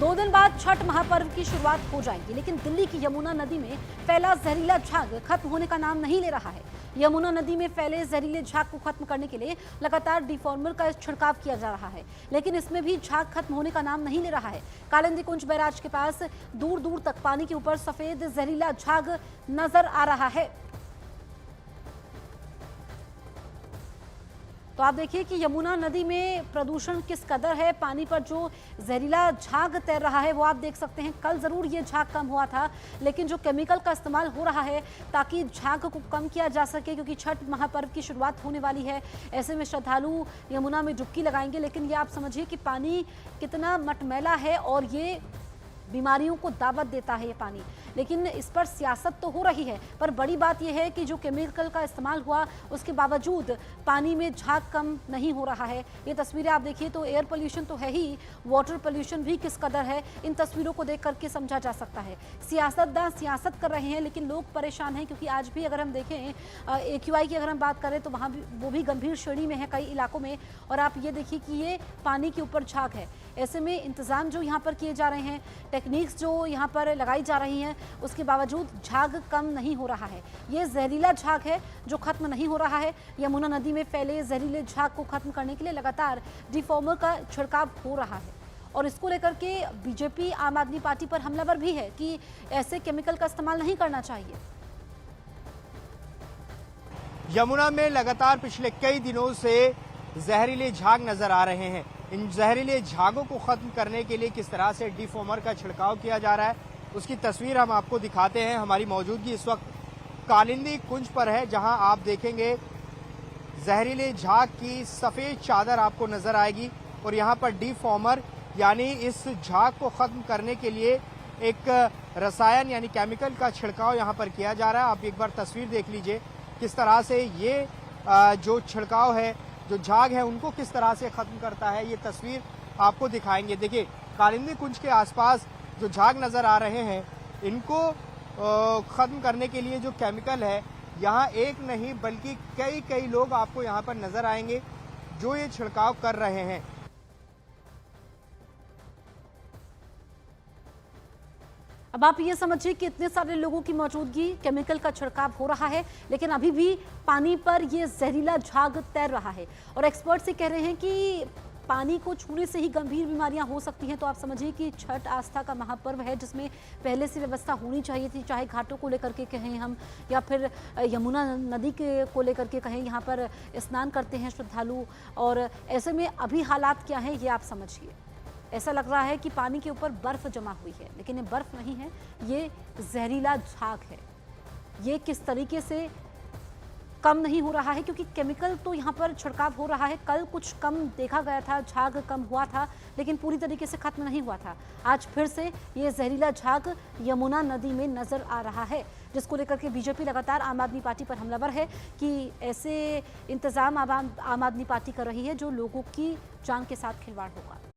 2 दिन बाद छठ महापर्व की शुरुआत हो जाएगी, लेकिन दिल्ली की यमुना नदी में फैला जहरीला झाग खत्म होने का नाम नहीं ले रहा है। यमुना नदी में फैले जहरीले झाग को खत्म करने के लिए लगातार डिफॉर्मर का छिड़काव किया जा रहा है, लेकिन इसमें भी झाग खत्म होने का नाम नहीं ले रहा है। कालिंदी कुंज बैराज के पास दूर दूर तक पानी के ऊपर सफेद जहरीला झाग नजर आ रहा है। तो आप देखिए कि यमुना नदी में प्रदूषण किस कदर है, पानी पर जो जहरीला झाग तैर रहा है वो आप देख सकते हैं। कल जरूर ये झाग कम हुआ था, लेकिन जो केमिकल का इस्तेमाल हो रहा है ताकि झाग को कम किया जा सके, क्योंकि छठ महापर्व की शुरुआत होने वाली है। ऐसे में श्रद्धालु यमुना में डुबकी लगाएंगे, लेकिन ये आप समझिए कि पानी कितना मटमैला है और ये बीमारियों को दावत देता है ये पानी। लेकिन इस पर सियासत तो हो रही है, पर बड़ी बात यह है कि जो केमिकल का इस्तेमाल हुआ उसके बावजूद पानी में झाग कम नहीं हो रहा है। ये तस्वीरें आप देखिए तो एयर पोल्यूशन तो है ही, वाटर पोल्यूशन भी किस कदर है, इन तस्वीरों को देख करके समझा जा सकता है। सियासतदान सियासत कर रहे हैं, लेकिन लोग परेशान हैं, क्योंकि आज भी अगर हम देखें AQI की अगर हम बात करें तो वहाँ भी वो भी गंभीर श्रेणी में है कई इलाकों में। और आप ये देखिए कि ये पानी के ऊपर झाग है। ऐसे में इंतजाम जो यहाँ पर किए जा रहे हैं, टेक्निक्स जो यहाँ पर लगाई जा रही हैं, उसके बावजूद झाग कम नहीं हो रहा है। ये जहरीला झाग है जो खत्म नहीं हो रहा है। यमुना नदी में फैले जहरीले झाग को खत्म करने के लिए लगातार डिफॉर्मर का छिड़काव हो रहा है, और इसको लेकर के बीजेपी आम आदमी पार्टी पर हमलावर भी है कि ऐसे केमिकल का इस्तेमाल नहीं करना चाहिए। यमुना में लगातार पिछले कई दिनों से जहरीले झाग नजर आ रहे हैं। इन जहरीले झागों को खत्म करने के लिए किस तरह से डिफॉर्मर का छिड़काव किया जा रहा है, उसकी तस्वीर हम आपको दिखाते हैं। हमारी मौजूदगी इस वक्त कालिंदी कुंज पर है, जहां आप देखेंगे जहरीले झाग की सफेद चादर आपको नजर आएगी, और यहां पर डिफॉर्मर यानी इस झाग को खत्म करने के लिए एक रसायन यानी केमिकल का छिड़काव यहां पर किया जा रहा है। आप एक बार तस्वीर देख लीजिए किस तरह से ये जो छिड़काव है, जो झाग है उनको किस तरह से खत्म करता है, ये तस्वीर आपको दिखाएंगे। देखिए कालिंदी कुंज के आसपास जो झाग नजर आ रहे हैं, इनको खत्म करने के लिए जो केमिकल है, यहाँ एक नहीं बल्कि कई कई लोग आपको यहाँ पर नजर आएंगे जो ये छिड़काव कर रहे हैं। अब आप ये समझिए कि इतने सारे लोगों की मौजूदगी, केमिकल का छिड़काव हो रहा है, लेकिन अभी भी पानी पर ये जहरीला झाग तैर रहा है। और एक्सपर्ट से कह रहे हैं कि पानी को छूने से ही गंभीर बीमारियां हो सकती हैं। तो आप समझिए कि छठ आस्था का महापर्व है, जिसमें पहले से व्यवस्था होनी चाहिए थी, चाहे घाटों को लेकर के कहें हम, या फिर यमुना नदी के को लेकर के कहें। यहाँ पर स्नान करते हैं श्रद्धालु, और ऐसे में अभी हालात क्या हैं ये आप समझिए। ऐसा लग रहा है कि पानी के ऊपर बर्फ जमा हुई है, लेकिन ये बर्फ नहीं है, ये जहरीला झाग है। ये किस तरीके से कम नहीं हो रहा है, क्योंकि केमिकल तो यहाँ पर छिड़काव हो रहा है। कल कुछ कम देखा गया था, झाग कम हुआ था, लेकिन पूरी तरीके से खत्म नहीं हुआ था। आज फिर से ये जहरीला झाग यमुना नदी में नजर आ रहा है, जिसको लेकर के बीजेपी लगातार आम आदमी पार्टी पर हमलावर है कि ऐसे इंतजाम आम आदमी पार्टी कर रही है जो लोगों की जान के साथ खिलवाड़ होगा।